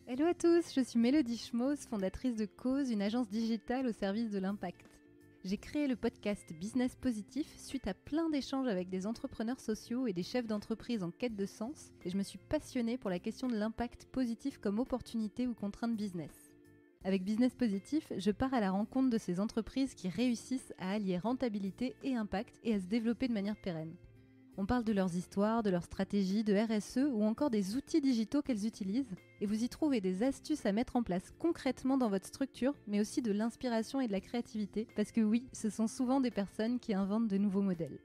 Hello à tous, je suis Mélodie Schmoos, fondatrice de Cause, une agence digitale au service de l'impact. J'ai créé le podcast Business Positif suite à plein d'échanges avec des entrepreneurs sociaux et des chefs d'entreprise en quête de sens, et je me suis passionnée pour la question de l'impact positif comme opportunité ou contrainte business. Avec Business Positif, je pars à la rencontre de ces entreprises qui réussissent à allier rentabilité et impact et à se développer de manière pérenne. On parle de leurs histoires, de leurs stratégies, de RSE ou encore des outils digitaux qu'elles utilisent. Et vous y trouvez des astuces à mettre en place concrètement dans votre structure, mais aussi de l'inspiration et de la créativité, parce que oui, ce sont souvent des personnes qui inventent de nouveaux modèles.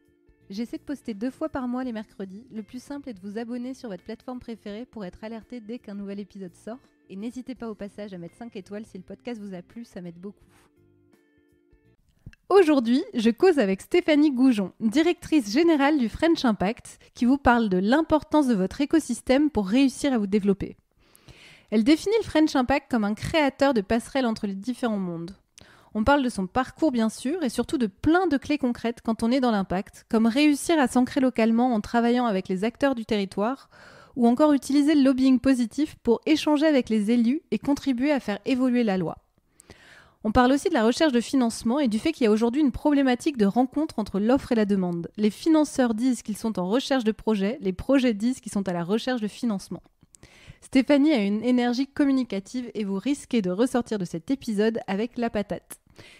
J'essaie de poster 2 fois par mois les mercredis. Le plus simple est de vous abonner sur votre plateforme préférée pour être alerté dès qu'un nouvel épisode sort. Et n'hésitez pas au passage à mettre 5 étoiles si le podcast vous a plu, ça m'aide beaucoup. Aujourd'hui, je cause avec Stéphanie Goujon, directrice générale du French Impact, qui vous parle de l'importance de votre écosystème pour réussir à vous développer. Elle définit le French Impact comme un créateur de passerelles entre les différents mondes. On parle de son parcours bien sûr et surtout de plein de clés concrètes quand on est dans l'impact, comme réussir à s'ancrer localement en travaillant avec les acteurs du territoire ou encore utiliser le lobbying positif pour échanger avec les élus et contribuer à faire évoluer la loi. On parle aussi de la recherche de financement et du fait qu'il y a aujourd'hui une problématique de rencontre entre l'offre et la demande. Les financeurs disent qu'ils sont en recherche de projets, les projets disent qu'ils sont à la recherche de financement. Stéphanie a une énergie communicative et vous risquez de ressortir de cet épisode avec la patate.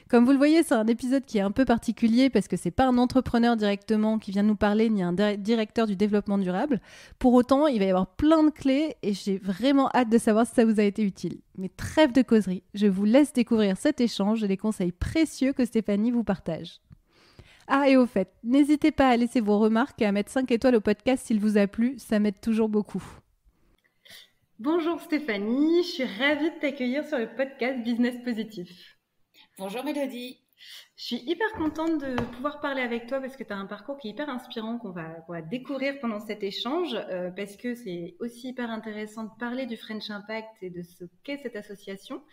Comme vous le voyez, c'est un épisode qui est un peu particulier parce que c'est pas un entrepreneur directement qui vient nous parler ni un directeur du développement durable. Pour autant, il va y avoir plein de clés et j'ai vraiment hâte de savoir si ça vous a été utile. Mais trêve de causerie, je vous laisse découvrir cet échange et les conseils précieux que Stéphanie vous partage. Ah, et au fait, n'hésitez pas à laisser vos remarques et à mettre 5 étoiles au podcast s'il vous a plu, ça m'aide toujours beaucoup. Bonjour Stéphanie, je suis ravie de t'accueillir sur le podcast Business Positif. Bonjour Mélodie. Je suis hyper contente de pouvoir parler avec toi parce que tu as un parcours qui est hyper inspirant qu'on va découvrir pendant cet échange parce que c'est aussi hyper intéressant de parler du French Impact et de ce qu'est cette association.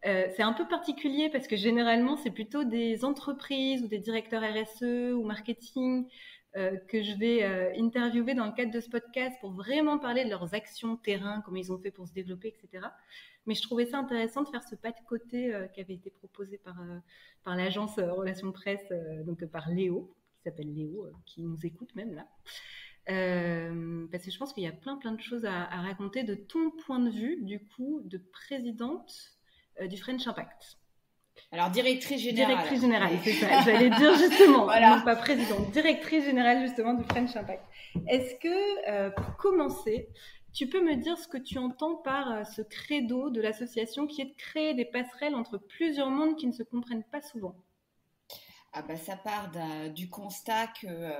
C'est un peu particulier parce que généralement c'est plutôt des entreprises ou des directeurs RSE ou marketing que je vais interviewer dans le cadre de ce podcast pour vraiment parler de leurs actions terrain, comment ils ont fait pour se développer, etc. Mais je trouvais ça intéressant de faire ce pas de côté qui avait été proposé par l'agence Relations Presse, donc par Léo, qui s'appelle Léo, qui nous écoute même là. Parce que je pense qu'il y a plein de choses à raconter de ton point de vue, du coup, de présidente du French Impact. Alors, directrice générale. Directrice générale, c'est ça. J'allais dire justement, voilà. Non pas présidente, directrice générale justement du French Impact. Est-ce que, pour commencer, tu peux me dire ce que tu entends par ce credo de l'association qui est de créer des passerelles entre plusieurs mondes qui ne se comprennent pas souvent? Ah bah, ça part du constat que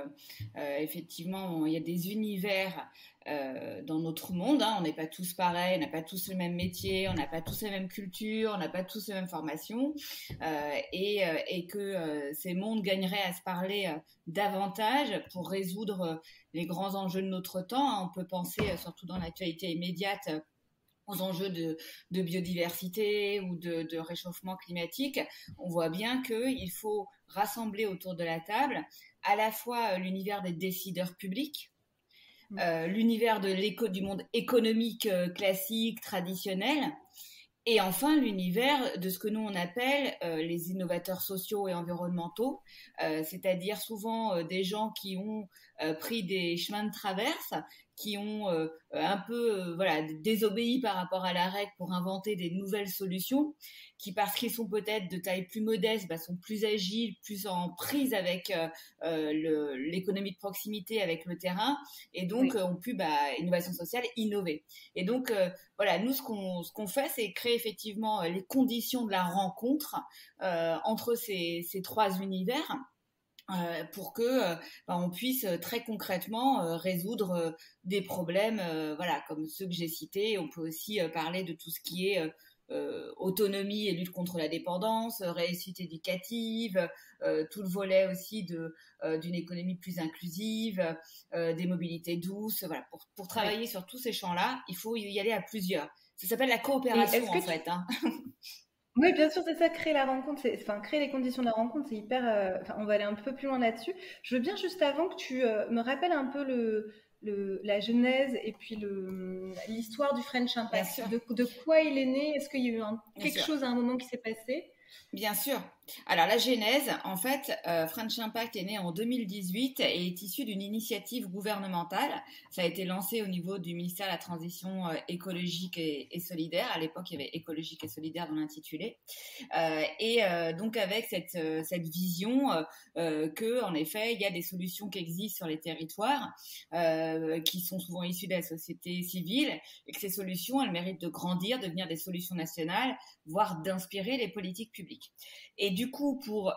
effectivement il y a des univers dans notre monde, hein. On n'est pas tous pareils, on n'a pas tous le même métier, on n'a pas tous la même culture, on n'a pas tous les mêmes formations et que ces mondes gagneraient à se parler davantage pour résoudre les grands enjeux de notre temps, hein. On peut penser surtout dans l'actualité immédiate aux enjeux de biodiversité ou de réchauffement climatique. On voit bien qu'il faut rassembler autour de la table à la fois l'univers des décideurs publics, l'univers du monde économique classique, traditionnel, et enfin l'univers de ce que nous on appelle les innovateurs sociaux et environnementaux, c'est-à-dire souvent des gens qui ont pris des chemins de traverse, qui ont un peu désobéi par rapport à la règle pour inventer des nouvelles solutions, qui parce qu'ils sont peut-être de taille plus modeste, sont plus agiles, plus en prise avec l'économie de proximité, avec le terrain, et donc ont pu, innovation sociale, innover. Et donc nous ce qu'on fait, c'est créer effectivement les conditions de la rencontre entre ces trois univers. Pour que on puisse très concrètement résoudre des problèmes comme ceux que j'ai cités. On peut aussi parler de tout ce qui est autonomie et lutte contre la dépendance, réussite éducative, tout le volet aussi d'une économie plus inclusive, des mobilités douces. Voilà, pour travailler sur tous ces champs-là, il faut y aller à plusieurs. Ça s'appelle la coopération en fait. Hein. Oui, bien sûr, c'est ça, créer la rencontre, créer les conditions de la rencontre, c'est hyper. On va aller un peu plus loin là-dessus. Je veux bien juste avant que tu me rappelles un peu la genèse et puis l'histoire du French Impact. De quoi il est né? Est-ce qu'il y a eu quelque chose à un moment qui s'est passé? Bien sûr. Alors la genèse, en fait, French Impact est né en 2018 et est issu d'une initiative gouvernementale. Ça a été lancé au niveau du ministère de la Transition écologique et solidaire. À l'époque, il y avait écologique et solidaire dans l'intitulé. Donc avec cette vision que, en effet, il y a des solutions qui existent sur les territoires, qui sont souvent issues de la société civile, et que ces solutions, elles méritent de grandir, de devenir des solutions nationales, voire d'inspirer les politiques publiques. Et du coup, pour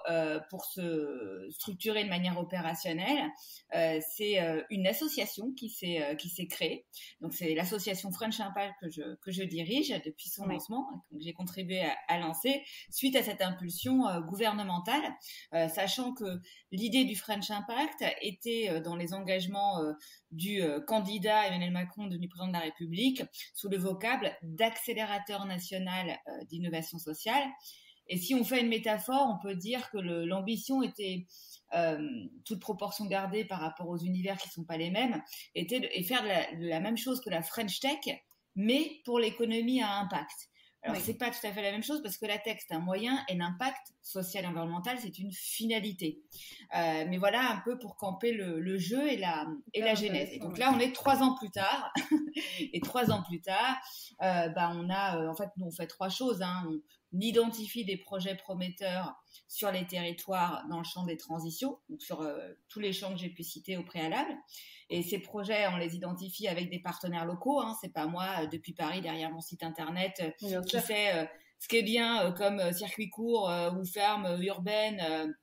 se structurer de manière opérationnelle, c'est une association qui s'est créée. Donc, c'est l'association French Impact que je dirige depuis son lancement, que j'ai contribué à lancer suite à cette impulsion gouvernementale, sachant que l'idée du French Impact était dans les engagements du candidat Emmanuel Macron, devenu président de la République, sous le vocable d'accélérateur national d'innovation sociale. Et si on fait une métaphore, on peut dire que l'ambition était, toute proportion gardée par rapport aux univers qui ne sont pas les mêmes, était de faire de la même chose que la French Tech, mais pour l'économie à impact. Alors, c'est pas tout à fait la même chose parce que la tech, c'est un moyen et l'impact social et environnemental, c'est une finalité. Mais voilà un peu pour camper le jeu et la genèse. Et donc là, on est 3 ans plus tard. Et 3 ans plus tard, on a, en fait, nous, on fait 3 choses. On identifie des projets prometteurs sur les territoires dans le champ des transitions, donc sur tous les champs que j'ai pu citer au préalable. Et ces projets, on les identifie avec des partenaires locaux. C'est pas moi, depuis Paris, derrière mon site internet, qui fait ce qui est bien comme circuit court ou ferme urbaine.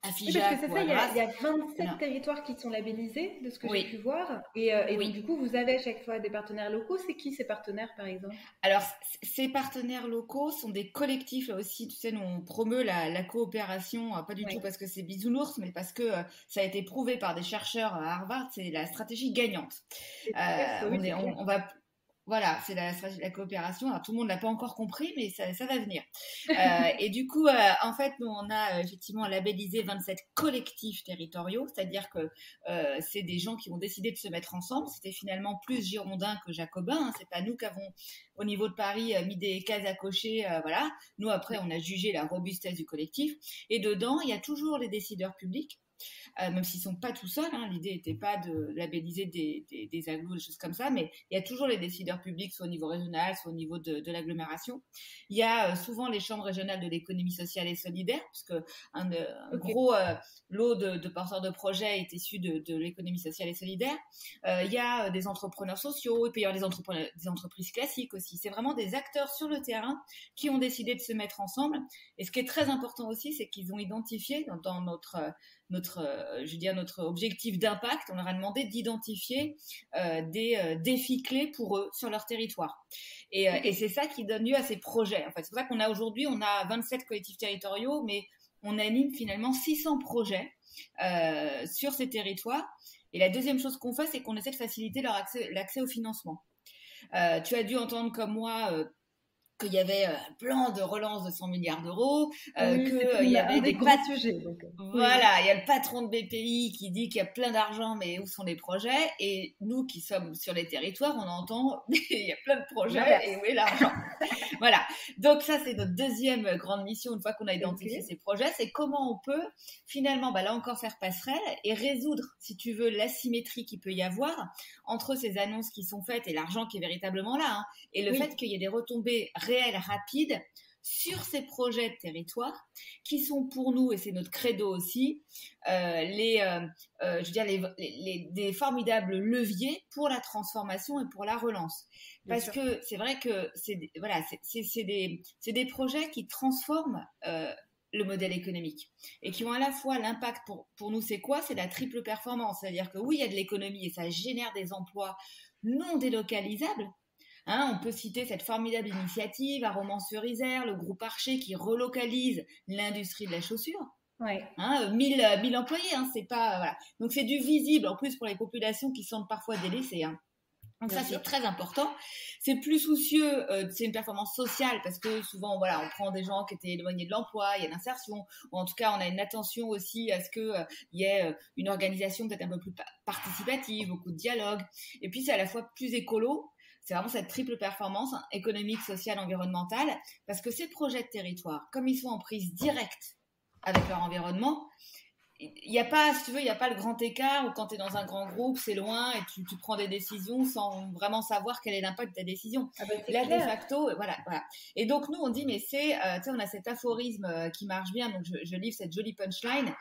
Oui, parce que c'est ça, il y a 27 territoires qui sont labellisés, de ce que j'ai pu voir. Et donc, du coup, vous avez à chaque fois des partenaires locaux. C'est qui ces partenaires, par exemple? Alors, ces partenaires locaux sont des collectifs, là aussi. Tu sais, nous, on promeut la coopération, pas du tout parce que c'est bisounours, mais parce que ça a été prouvé par des chercheurs à Harvard, c'est la stratégie gagnante. On va... Voilà, c'est la coopération. Alors, tout le monde l'a pas encore compris, mais ça va venir. Et du coup, en fait, nous, on a effectivement labellisé 27 collectifs territoriaux, c'est-à-dire que c'est des gens qui ont décidé de se mettre ensemble. C'était finalement plus girondins que jacobins. C'est pas nous qui avons, au niveau de Paris, mis des cases à cocher. Voilà. Nous, après, on a jugé la robustesse du collectif. Et dedans, il y a toujours les décideurs publics. Même s'ils sont pas tout seuls, l'idée n'était pas de labelliser des agglos, des choses comme ça, mais il y a toujours les décideurs publics, soit au niveau régional, soit au niveau de l'agglomération. Il y a souvent les chambres régionales de l'économie sociale et solidaire, puisque un gros lot de porteurs de projets est issu de l'économie sociale et solidaire. Il y a des entrepreneurs sociaux, et puis il y a des entreprises classiques aussi. C'est vraiment des acteurs sur le terrain qui ont décidé de se mettre ensemble. Et ce qui est très important aussi, c'est qu'ils ont identifié dans notre objectif d'impact, on leur a demandé d'identifier des défis clés pour eux sur leur territoire. Et c'est ça qui donne lieu à ces projets. En fait, c'est pour ça qu'on a aujourd'hui, on a 27 collectifs territoriaux, mais on anime finalement 600 projets sur ces territoires. Et la deuxième chose qu'on fait, c'est qu'on essaie de faciliter l'accès au financement. Tu as dû entendre comme moi qu'il y avait un plan de relance de 100 milliards d'euros, qu'il y avait des gros sujets. Voilà, il y a le patron de BPI qui dit qu'il y a plein d'argent, mais où sont les projets? Et nous qui sommes sur les territoires, on entend il y a plein de projets et où est l'argent? Voilà. Donc ça, c'est notre deuxième grande mission une fois qu'on a identifié ces projets, c'est comment on peut finalement, là encore, faire passerelle et résoudre, si tu veux, l'asymétrie qu'il peut y avoir entre ces annonces qui sont faites et l'argent qui est véritablement là, et le fait qu'il y ait des retombées réelles, rapides, sur ces projets de territoire qui sont pour nous, et c'est notre credo aussi, des formidables leviers pour la transformation et pour la relance. Parce que c'est vrai que c'est des projets qui transforment le modèle économique et qui ont à la fois l'impact pour nous, c'est quoi? C'est la triple performance, c'est-à-dire que oui, il y a de l'économie et ça génère des emplois non délocalisables. On peut citer cette formidable initiative à Romans-sur-Isère, le groupe Archer qui relocalise l'industrie de la chaussure. 1000 employés, c'est pas voilà. Donc c'est du visible en plus pour les populations qui sont parfois délaissées. Donc Bien ça, c'est sûr. très important. C'est plus soucieux, c'est une performance sociale parce que souvent, voilà, on prend des gens qui étaient éloignés de l'emploi, il y a l'insertion, ou en tout cas, on a une attention aussi à ce que il y ait une organisation peut-être un peu plus participative, beaucoup de dialogue. Et puis, c'est à la fois plus écolo. C'est vraiment cette triple performance, hein, économique, sociale, environnementale, parce que ces projets de territoire, comme ils sont en prise directe avec leur environnement, il n'y a pas, si tu veux, il n'y a pas le grand écart où quand tu es dans un grand groupe, c'est loin et tu prends des décisions sans vraiment savoir quel est l'impact de ta décision. Ah bah, c'est Là, clair. de facto, voilà, voilà. Et donc, nous, on dit, mais c'est, tu sais, on a cet aphorisme qui marche bien, donc je livre cette jolie punchline.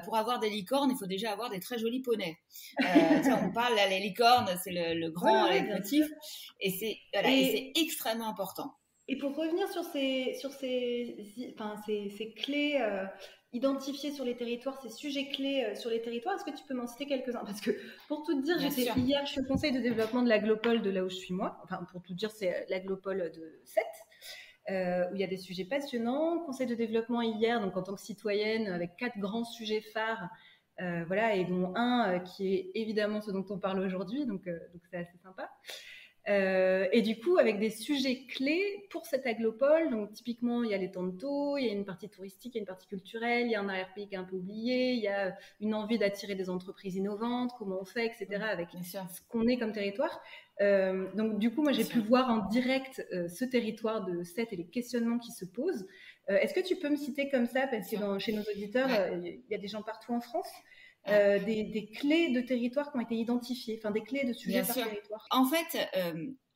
Pour avoir des licornes, il faut déjà avoir des très jolis poneys. Tu sais, on parle, là, les licornes, c'est le grand Ouais, bien leitmotiv. sûr. Et c'est, voilà, et c'est Et, extrêmement important. et pour revenir enfin, ces clés identifiées sur les territoires, ces sujets clés sur les territoires, est-ce que tu peux m'en citer quelques-uns? Parce que pour tout te dire, Bien sûr. hier, je suis au conseil de développement de l'Aglopole de là où je suis moi. Enfin, pour tout te dire, c'est l'Aglopole de Sète. Où il y a des sujets passionnants. Conseil de développement hier, donc en tant que citoyenne, avec 4 grands sujets phares, voilà, et dont un qui est évidemment ce dont on parle aujourd'hui, donc c'est assez sympa. Et du coup, avec des sujets clés pour cette aglopole, donc typiquement, il y a les temps de taux, il y a une partie touristique, il y a une partie culturelle, il y a un arrière-pays qui est un peu oublié, il y a une envie d'attirer des entreprises innovantes, comment on fait, etc., avec ce qu'on est comme territoire. Donc du coup, moi, j'ai pu voir en direct ce territoire de Sète et les questionnements qui se posent. Est-ce que tu peux me citer comme ça, parce que chez nos auditeurs, il y a des gens partout en France, des clés de territoire qui ont été identifiées, enfin des clés de sujets par territoire. En fait,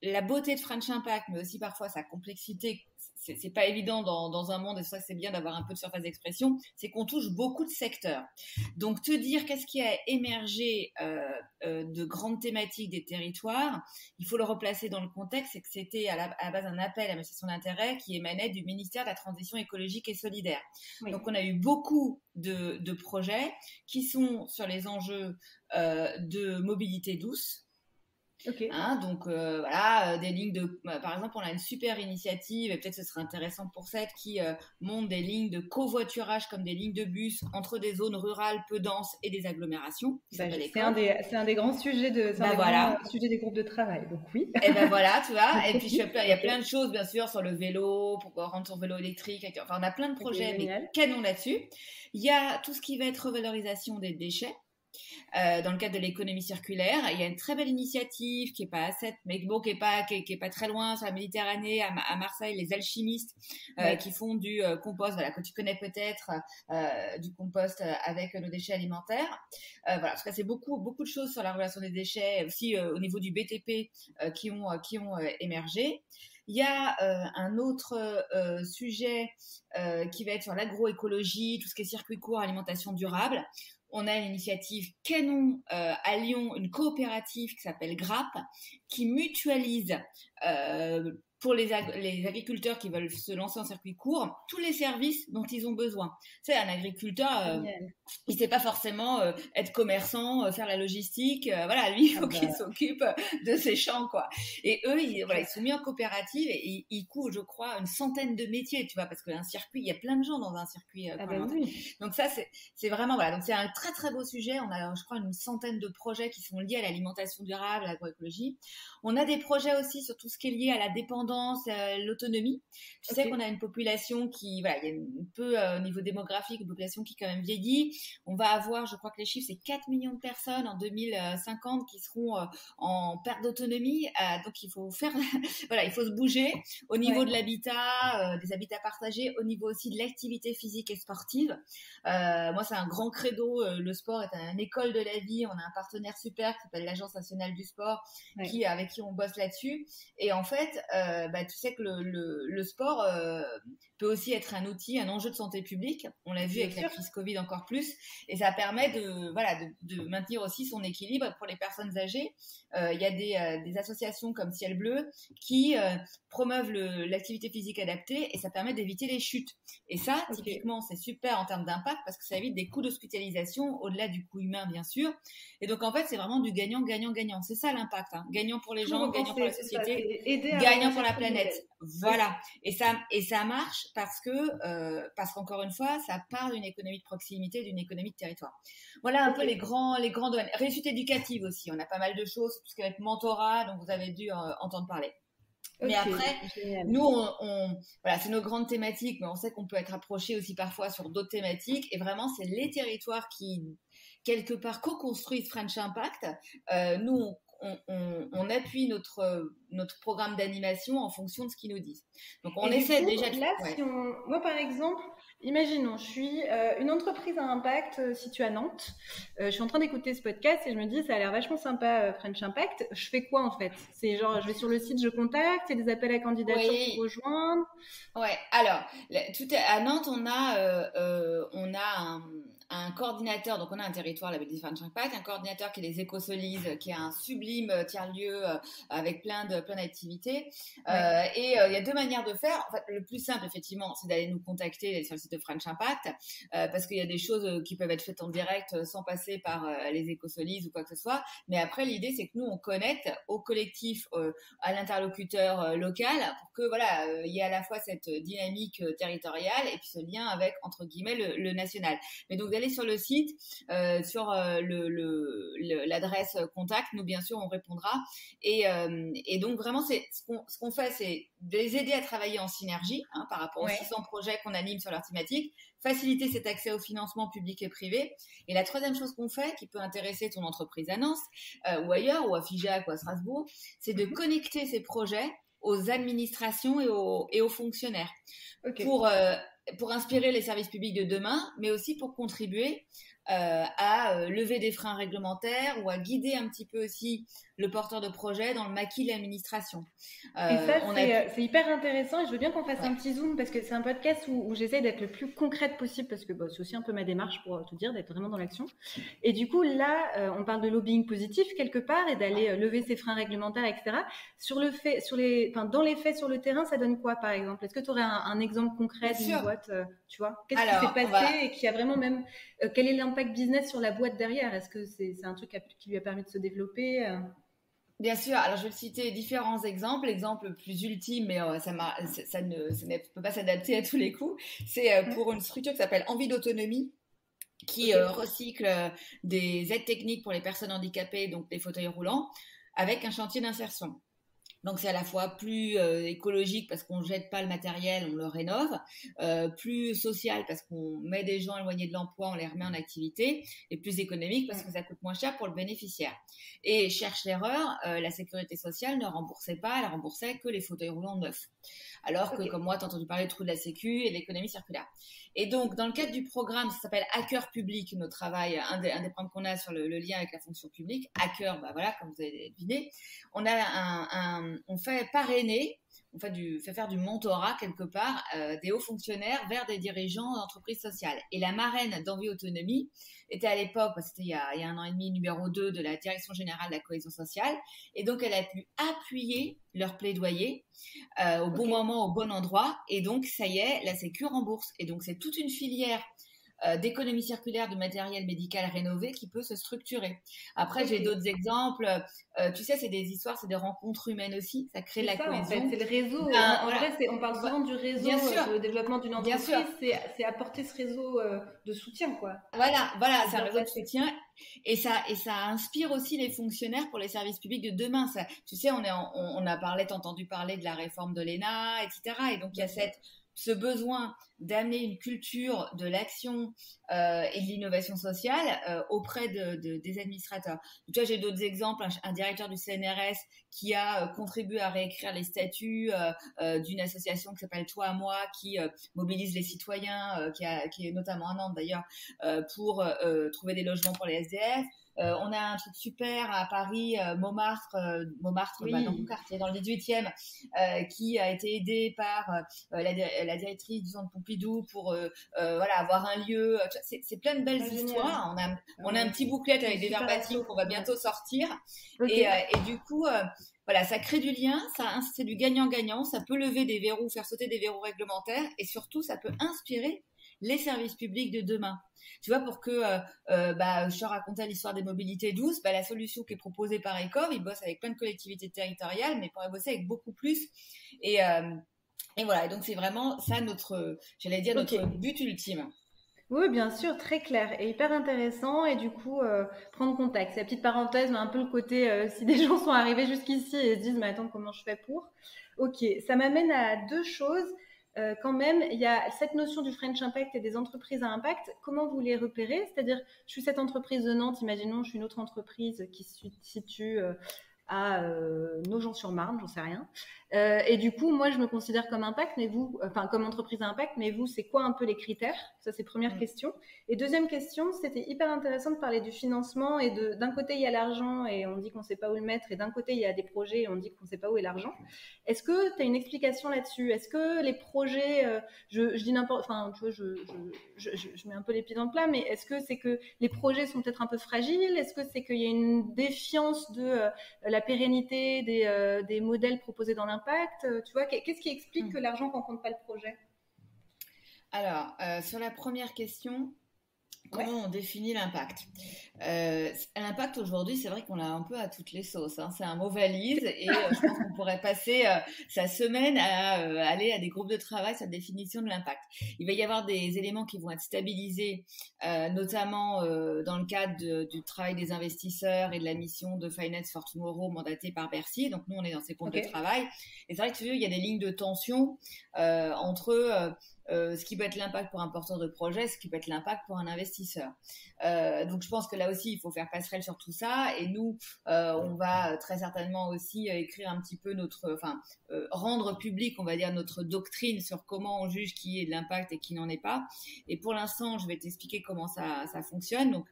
la beauté de French Impact, mais aussi parfois sa complexité, c'est pas évident dans un monde, et c'est ça que c'est bien d'avoir un peu de surface d'expression, c'est qu'on touche beaucoup de secteurs. Donc te dire qu'est-ce qui a émergé de grandes thématiques des territoires, il faut le replacer dans le contexte, c'est que c'était à la base un appel à manifestation d'intérêt qui émanait du ministère de la Transition écologique et solidaire. Oui. Donc on a eu beaucoup de projets qui sont sur les enjeux de mobilité douce. Okay. Hein, donc voilà, des lignes de, par exemple, on a une super initiative et peut-être ce serait intéressant pour cette qui monte des lignes de covoiturage comme des lignes de bus entre des zones rurales peu denses et des agglomérations. C'est un des grands sujets grands sujets des groupes de travail. Donc oui. Et ben voilà, tu vois. Et puis il y a plein de choses bien sûr sur le vélo, pour rendre son vélo électrique. Enfin, on a plein de projets, mais canon là-dessus. Il y a tout ce qui va être revalorisation des déchets. Dans le cadre de l'économie circulaire, il y a une très belle initiative qui est pas à Sète, mais bon, qui est pas très loin sur la Méditerranée, à Marseille, les alchimistes qui font du compost, voilà, que tu connais peut-être, du compost avec nos déchets alimentaires. Voilà, en tout cas, c'est beaucoup de choses sur la relation des déchets, aussi au niveau du BTP qui ont émergé. Il y a un autre sujet qui va être sur l'agroécologie, tout ce qui est circuit court, alimentation durable. On a une initiative canon à Lyon, une coopérative qui s'appelle GRAP, qui mutualise pour les agriculteurs qui veulent se lancer en circuit court, tous les services dont ils ont besoin. Tu sais, un agriculteur, il sait pas forcément être commerçant, faire la logistique. Voilà, lui, il faut qu'il s'occupe de ses champs, quoi. Et eux, ils sont mis en coopérative et ils couvrent, je crois, une centaine de métiers, tu vois, parce qu'un circuit, il y a plein de gens dans un circuit. Oui. Donc ça, c'est vraiment, voilà. Donc c'est un très, très beau sujet. On a, je crois, une centaine de projets qui sont liés à l'alimentation durable, à l'agroécologie. On a des projets aussi sur tout ce qui est lié à la dépendance, l'autonomie. Tu sais qu'on a une population qui, voilà, il y a un peu au niveau démographique, une population qui quand même vieillit. On va avoir, je crois que les chiffres, c'est 4 millions de personnes en 2050 qui seront en perte d'autonomie. Donc il faut faire, voilà, il faut se bouger au niveau de l'habitat, des habitats partagés, au niveau aussi de l'activité physique et sportive. Moi, c'est un grand credo. Le sport est une école de la vie. On a un partenaire super qui s'appelle l'Agence nationale du sport, avec qui on bosse là-dessus. Et en fait, tu sais que le sport peut aussi être un outil, un enjeu de santé publique. On l'a vu avec la crise Covid encore plus. Et ça permet de maintenir aussi son équilibre pour les personnes âgées. Il y a des associations comme Ciel Bleu qui promeuvent l'activité physique adaptée et ça permet d'éviter les chutes. Et ça, typiquement, c'est super en termes d'impact parce que ça évite des coûts d'hospitalisation au-delà du coût humain, bien sûr. Et donc, en fait, c'est vraiment du gagnant-gagnant-gagnant. C'est ça l'impact, hein. Gagnant pour les gens, gagnant pour la société aider à gagnant pour la avancer planète. modèle. Voilà. Et ça marche parce qu'encore une fois, ça part d'une économie de proximité, d'une économie de territoire. Voilà un peu les grands domaines. Réussite éducative aussi. On a pas mal de choses, tout ce qui va être mentorat, dont vous avez dû entendre parler. Mais après, génial. nous, voilà, c'est nos grandes thématiques, mais on sait qu'on peut être approché aussi parfois sur d'autres thématiques. Et vraiment, c'est les territoires qui, quelque part, co-construisent French Impact. Nous, on appuie notre programme d'animation en fonction de ce qu'ils nous disent. Donc, on essaie déjà de... Là, moi, par exemple, imaginons, je suis une entreprise à impact située à Nantes. Je suis en train d'écouter ce podcast et je me dis, ça a l'air vachement sympa, French Impact. Je fais quoi, en fait? C'est genre, je vais sur le site, je contacte, c'est des appels à candidature pour rejoindre. Ouais, alors, à Nantes, on a un coordinateur, donc on a un territoire, la ville French Impact, un coordinateur qui est les Écosolises, qui est un sublime tiers-lieu avec plein d'activités. Et il y a deux manières de faire. En fait, le plus simple, effectivement, c'est d'aller nous contacter, d'aller sur le site de French Impact, parce qu'il y a des choses qui peuvent être faites en direct sans passer par les Écosolises ou quoi que ce soit. Mais après, l'idée, c'est que nous, on connecte au collectif, à l'interlocuteur local, pour que voilà, il y ait à la fois cette dynamique territoriale et puis ce lien avec, entre guillemets, le national. Mais donc, d'aller sur le site, sur l'adresse contact, nous, bien sûr, on répondra. Et donc, vraiment, ce qu'on fait, c'est de les aider à travailler en synergie par rapport aux 600 projets qu'on anime sur leur thématique, faciliter cet accès au financement public et privé. Et la troisième chose qu'on fait, qui peut intéresser ton entreprise à Nantes ou ailleurs, ou à Figeac ou à Strasbourg, c'est de connecter ces projets aux administrations et aux fonctionnaires pour inspirer les services publics de demain, mais aussi pour contribuer à lever des freins réglementaires ou à guider un petit peu aussi le porteur de projet dans le maquis de l'administration. Et ça, c'est hyper intéressant et je veux bien qu'on fasse un petit zoom parce que c'est un podcast où j'essaie d'être le plus concrète possible parce que c'est aussi un peu ma démarche pour tout dire, d'être vraiment dans l'action. Et du coup, là, on parle de lobbying positif quelque part et d'aller lever ces freins réglementaires, etc. Dans les faits sur le terrain, ça donne quoi, par exemple? Est-ce que tu aurais un exemple concret d'une boîte, tu vois? Qu'est-ce qui s'est passé et qui a vraiment même... quel est l'impact business sur la boîte derrière? Est-ce que c'est un truc qui lui a permis de se développer? Bien sûr, alors je vais citer différents exemples. L'exemple le plus ultime, mais ça ne peut pas s'adapter à tous les coups, c'est pour une structure qui s'appelle Envie d'autonomie, qui recycle des aides techniques pour les personnes handicapées, donc des fauteuils roulants, avec un chantier d'insertion. Donc, c'est à la fois plus écologique parce qu'on ne jette pas le matériel, on le rénove, plus social parce qu'on met des gens éloignés de l'emploi, on les remet en activité, et plus économique parce que ça coûte moins cher pour le bénéficiaire. Et cherche l'erreur, la sécurité sociale ne remboursait pas, elle remboursait que les fauteuils roulants neufs. Alors que, comme moi, tu as entendu parler du trou de la Sécu et de l'économie circulaire. Et donc, dans le cadre du programme, ça s'appelle Hacker Public, notre travail, un des programmes qu'on a sur le lien avec la fonction publique. Hacker, voilà, comme vous avez deviné. On fait parrainer, on fait faire du mentorat quelque part des hauts fonctionnaires vers des dirigeants d'entreprises sociales. Et la marraine d'Envie Autonomie était à l'époque, c'était il y a 1 an et demi, numéro 2 de la Direction Générale de la Cohésion Sociale. Et donc, elle a pu appuyer leur plaidoyer au bon moment, au bon endroit. Et donc, ça y est, la Sécu rembourse. Et donc, c'est toute une filière d'économie circulaire du matériel médical rénové qui peut se structurer. Après, j'ai d'autres exemples. Tu sais, c'est des histoires, c'est des rencontres humaines aussi. Ça crée de la cohésion. En fait, c'est le réseau. En vrai, on parle souvent du réseau sur le développement d'une entreprise. C'est apporter ce réseau de soutien, quoi. Voilà, c'est un réseau de soutien. Et ça inspire aussi les fonctionnaires pour les services publics de demain. Ça, tu sais, on a entendu parler de la réforme de l'ENA, etc. Et donc, il y a ce besoin d'amener une culture de l'action et de l'innovation sociale auprès des administrateurs. Tu vois, j'ai d'autres exemples. Un directeur du CNRS qui a contribué à réécrire les statuts d'une association qui s'appelle Toi à moi, qui mobilise les cititoyens, qui est notamment à Nantes d'ailleurs, pour trouver des logements pour les SDF. On a un truc super à Paris, Montmartre, dans mon quartier, dans le 18e, qui a été aidé par la directrice du centre Pompidou pour avoir un lieu. C'est plein de belles histoires. On a un petit booklet avec des verbatims qu'on va bientôt sortir. Et du coup, ça crée du lien, c'est du gagnant-gagnant. Ça peut lever des verrous, faire sauter des verrous réglementaires, et surtout, ça peut inspirer les services publics de demain. Tu vois, pour que je te racontais l'histoire des mobilités douces, la solution qui est proposée par ECOV, ils bossent avec plein de collectivités territoriales, mais pourraient bosser avec beaucoup plus. Et voilà, et donc c'est vraiment ça notre but ultime. Oui, bien sûr, très clair et hyper intéressant. Et du coup, prendre contact. C'est la petite parenthèse, mais un peu le côté, si des gens sont arrivés jusqu'ici et se disent, mais attends, comment je fais pour? Ok, ça m'amène à deux choses. Quand même, il y a cette notion du French Impact et des entreprises à impact. Comment vous les repérez? C'est-à-dire, je suis cette entreprise de Nantes, imaginons, je suis une autre entreprise qui se situe à Nogent-sur-Marne, j'en sais rien. Et du coup, moi, je me considère comme impact, mais vous, comme entreprise à impact, mais vous, c'est quoi un peu les critères? Ça, c'est première question. Et deuxième question, c'était hyper intéressant de parler du financement et d'un côté, il y a l'argent et on dit qu'on ne sait pas où le mettre, et d'un côté, il y a des projets et on dit qu'on ne sait pas où est l'argent. Est-ce que tu as une explication là-dessus? Est-ce que les projets, je dis n'importe, enfin, tu vois, je mets un peu les pieds dans le plat, mais est-ce que c'est que les projets sont peut-être un peu fragiles? Est-ce que c'est qu'il y a une défiance de la pérennité des modèles proposés dans l'impact? Tu vois, qu'est-ce qui explique que l'argent ne compte pas le projet? Alors, sur la première question, comment on définit l'impact? L'impact aujourd'hui, c'est vrai qu'on l'a un peu à toutes les sauces, hein. C'est un mot valise et je pense qu'on pourrait passer sa semaine à aller à des groupes de travail sur la définition de l'impact. Il va y avoir des éléments qui vont être stabilisés, notamment dans le cadre du travail des investisseurs et de la mission de Finance for Tomorrow mandatée par Bercy. Donc nous, on est dans ces groupes de travail. Et c'est vrai que il y a des lignes de tension entre ce qui peut être l'impact pour un porteur de projet, ce qui peut être l'impact pour un investisseur. Donc je pense que là aussi, il faut faire passerelle sur tout ça. Et nous, on va très certainement aussi écrire un petit peu rendre public, on va dire, notre doctrine sur comment on juge qui est de l'impact et qui n'en est pas. Et pour l'instant, je vais t'expliquer comment ça fonctionne. Donc,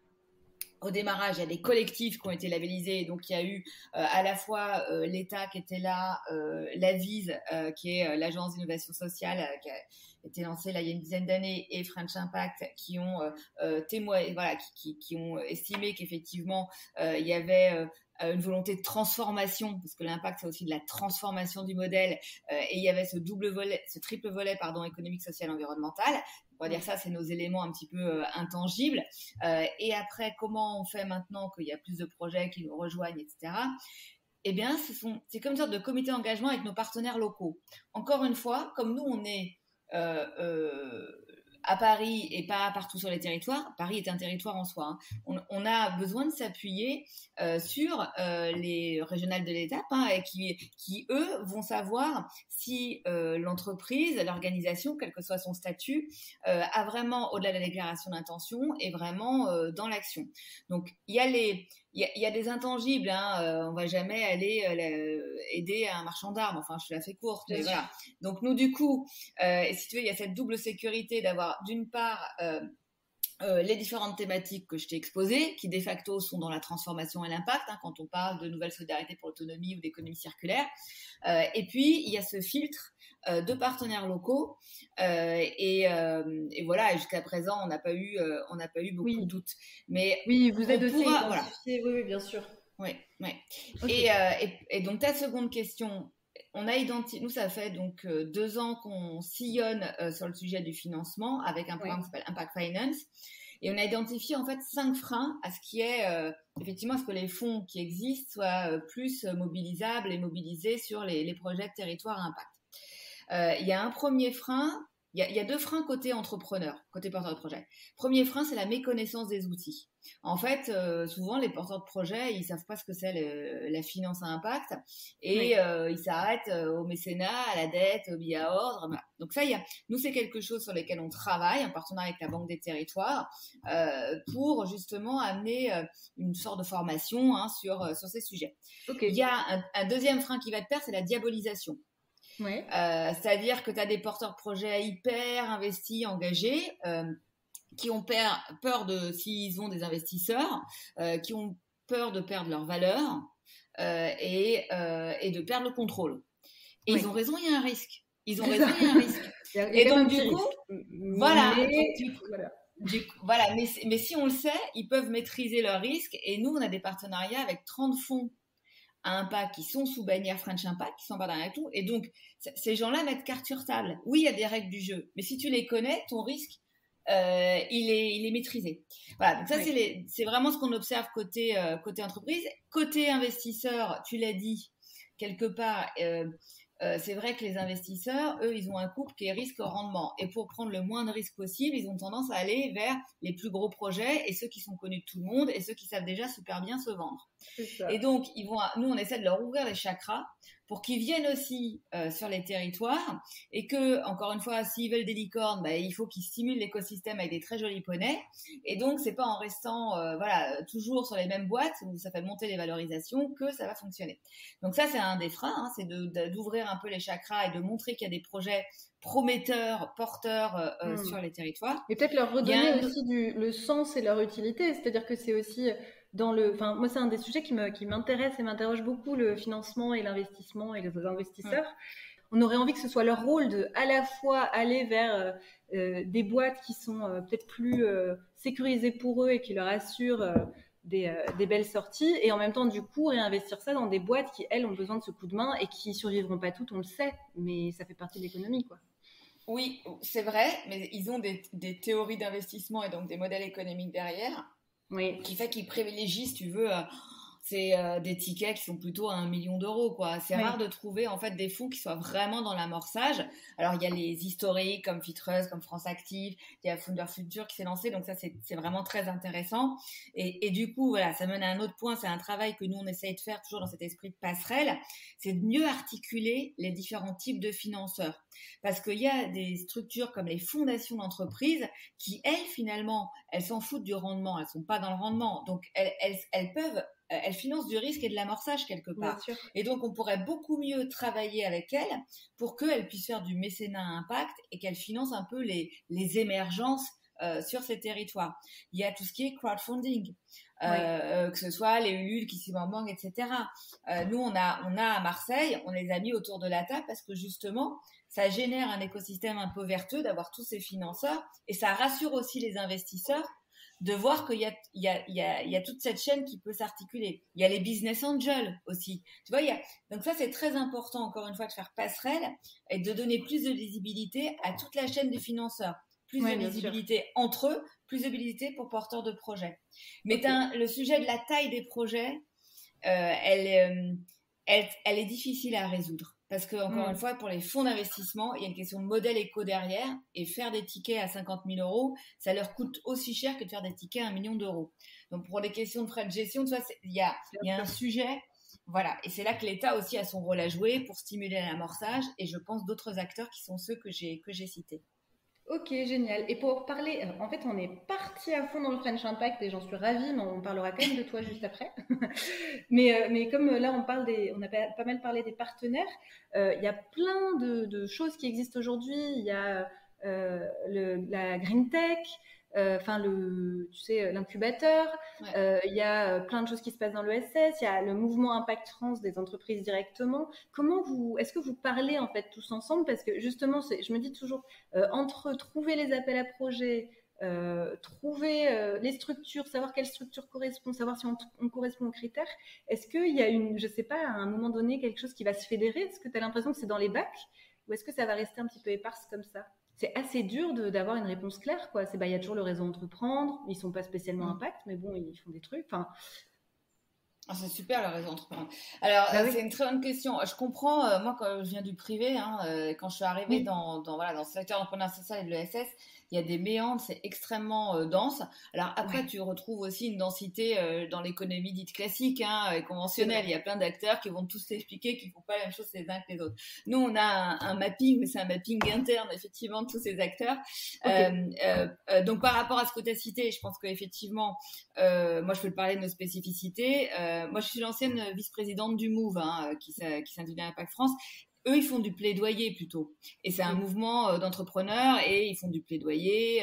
au démarrage, il y a des collectifs qui ont été labellisés. Donc, il y a eu à la fois l'État qui était là, l'AVIS, qui est l'Agence d'innovation sociale, qui a été lancée là il y a une dizaine d'années, et French Impact, qui ont qui ont estimé qu'effectivement il y avait une volonté de transformation, parce que l'impact c'est aussi de la transformation du modèle, et il y avait ce triple volet, économique, social, environnemental. On va dire ça, c'est nos éléments un petit peu intangibles. Et après, comment on fait maintenant qu'il y a plus de projets qui nous rejoignent, etc. Eh bien, c'est comme une sorte de comité d'engagement avec nos partenaires locaux. Encore une fois, comme nous, on est à Paris et pas partout sur les territoires. Paris est un territoire en soi, hein. On a besoin de s'appuyer sur les régionales de l'étape, et qui eux vont savoir si l'entreprise, l'organisation, quel que soit son statut, a vraiment, au-delà de la déclaration d'intention, est vraiment dans l'action. Donc il y a des intangibles, on va jamais aller aider un marchand d'armes. Enfin, je la fais courte, mais voilà. Donc nous, du coup, si tu veux, il y a cette double sécurité d'avoir d'une part les différentes thématiques que je t'ai exposées, qui de facto sont dans la transformation et l'impact, quand on parle de nouvelles solidarités pour l'autonomie ou d'économie circulaire. Et puis, il y a ce filtre de partenaires locaux. Et voilà, et jusqu'à présent, on n'a pas eu beaucoup de doutes. Mais oui, vous êtes aussi identifié, oui, bien sûr. Oui. Okay. Et donc, ta seconde question, on a identifié, nous ça fait donc 2 ans qu'on sillonne sur le sujet du financement avec un programme qui s'appelle Impact Finance, et on a identifié en fait 5 freins à ce qui est effectivement à ce que les fonds qui existent soient plus mobilisables et mobilisés sur les projets de territoire à impact. Il y a un premier frein. Il y a 2 freins côté entrepreneur, côté porteur de projet. Premier frein, c'est la méconnaissance des outils. En fait, souvent, les porteurs de projet, ils savent pas ce que c'est la finance à impact, et ils s'arrêtent au mécénat, à la dette, au billet à ordre. Voilà. Donc ça, nous, c'est quelque chose sur lequel on travaille en partenariat avec la Banque des Territoires pour justement amener une sorte de formation sur ces sujets. Okay. Il y a un deuxième frein qui va de pair, c'est la diabolisation. Ouais. C'est-à-dire que tu as des porteurs de projets hyper investis, engagés, qui ont peur s'ils ont des investisseurs, qui ont peur de perdre leur valeur et de perdre le contrôle. Et ils ont raison, il y a un risque. Et donc du coup, voilà. Mais si on le sait, ils peuvent maîtriser leur risque. Et nous, on a des partenariats avec 30 fonds à impact qui sont sous bannière French Impact, qui sont pas derrière tout. Et donc, ces gens-là mettent carte sur table. Oui, il y a des règles du jeu, mais si tu les connais, ton risque, il est maîtrisé. Voilà, donc ça c'est vraiment ce qu'on observe côté entreprise. Côté investisseur, tu l'as dit quelque part, c'est vrai que les investisseurs, eux, ils ont un couple qui est risque-rendement. Et pour prendre le moins de risques possible, ils ont tendance à aller vers les plus gros projets et ceux qui sont connus de tout le monde et ceux qui savent déjà super bien se vendre. Et donc, nous, on essaie de leur ouvrir les chakras pour qu'ils viennent aussi sur les territoires et que, encore une fois, s'ils veulent des licornes, il faut qu'ils stimulent l'écosystème avec des très jolis poneys. Et donc, c'est pas en restant toujours sur les mêmes boîtes où ça fait monter les valorisations que ça va fonctionner. Donc ça, c'est un des freins, c'est d'ouvrir un peu les chakras et de montrer qu'il y a des projets prometteurs, porteurs sur les territoires. Et peut-être leur redonner aussi le sens et leur utilité. C'est-à-dire que c'est aussi moi, c'est un des sujets qui m'intéresse et m'interroge beaucoup, le financement et l'investissement et les investisseurs. On aurait envie que ce soit leur rôle de à la fois aller vers des boîtes qui sont peut-être plus sécurisées pour eux et qui leur assurent des belles sorties, et en même temps, du coup, réinvestir ça dans des boîtes qui, elles, ont besoin de ce coup de main et qui survivront pas toutes, on le sait, mais ça fait partie de l'économie, quoi. Oui, c'est vrai, mais ils ont des théories d'investissement et donc des modèles économiques derrière. Oui. Qui fait qu'ils privilégient, si tu veux, c'est des tickets qui sont plutôt à 1 million d'euros, quoi. C'est rare de trouver, en fait, des fonds qui soient vraiment dans l'amorçage. Alors, il y a les historiques comme Fitreuse, comme France Active, il y a Founder Future qui s'est lancé, donc ça, c'est vraiment très intéressant. Et du coup, voilà, ça mène à un autre point, c'est un travail que nous, on essaye de faire toujours dans cet esprit de passerelle, c'est de mieux articuler les différents types de financeurs. Parce qu'il y a des structures comme les fondations d'entreprise qui, elles, finalement, elles s'en foutent du rendement, elles sont pas dans le rendement, donc elles financent du risque et de l'amorçage quelque part. Et donc, on pourrait beaucoup mieux travailler avec elles pour qu'elles puissent faire du mécénat à impact et qu'elles financent un peu les émergences sur ces territoires. Il y a tout ce qui est crowdfunding, que ce soit les Ulule, KissiBankBank, etc. Nous, on a à Marseille, on les a mis autour de la table parce que justement, ça génère un écosystème un peu vertueux d'avoir tous ces financeurs et ça rassure aussi les investisseurs de voir qu'il y a toute cette chaîne qui peut s'articuler. Il y a les business angels aussi. Tu vois, donc ça, c'est très important, encore une fois, de faire passerelle et de donner plus de visibilité à toute la chaîne des financeurs. Plus de visibilité entre eux, plus de visibilité pour porteurs de projets. Mais le sujet de la taille des projets, elle est difficile à résoudre. Parce que, encore une fois, pour les fonds d'investissement, il y a une question de modèle éco derrière. Et faire des tickets à 50 000 euros, ça leur coûte aussi cher que de faire des tickets à 1 million d'euros. Donc, pour les questions de frais de gestion, il y a un sujet. Voilà. Et c'est là que l'État aussi a son rôle à jouer pour stimuler l'amorçage. Et je pense d'autres acteurs qui sont ceux que j'ai cités. Ok, génial. Et pour parler, en fait, on est parti à fond dans le French Impact et j'en suis ravie, mais on parlera quand même de toi juste après. mais comme là, on a pas mal parlé des partenaires, il y a plein de choses qui existent aujourd'hui. Il y a la Green Tech, l'incubateur. Il y a plein de choses qui se passent dans l'ESS. Il y a le mouvement Impact France des entreprises directement. Est-ce que vous parlez en fait tous ensemble? Parce que justement, je me dis toujours, entre trouver les appels à projets, trouver les structures, savoir quelle structure correspond, savoir si on correspond aux critères, est-ce qu'il y a je sais pas, à un moment donné, quelque chose qui va se fédérer? Est-ce que tu as l'impression que c'est dans les bacs? Ou est-ce que ça va rester un petit peu éparse comme ça? C'est assez dur d'avoir une réponse claire, quoi. Il y a toujours le réseau Entreprendre, ils sont pas spécialement impact, mais bon, ils font des trucs. Enfin, c'est super le réseau Entreprendre. Alors, c'est une très bonne question. Je comprends, moi, quand je viens du privé, quand je suis arrivée dans ce secteur d'entrepreneuriat social et de l'ESS, il y a des méandres, c'est extrêmement dense. Alors après, tu retrouves aussi une densité dans l'économie dite classique, et conventionnelle. Il y a plein d'acteurs qui vont tous t'expliquer qu'ils font pas la même chose les uns que les autres. Nous, on a un mapping, mais c'est un mapping interne, effectivement, de tous ces acteurs. Donc, par rapport à ce que tu as cité, je pense qu'effectivement, moi, je peux te parler de nos spécificités. Moi, je suis l'ancienne vice-présidente du MOVE, qui s'intitule Impact France. Eux, ils font du plaidoyer plutôt. Et c'est un mouvement d'entrepreneurs et ils font du plaidoyer,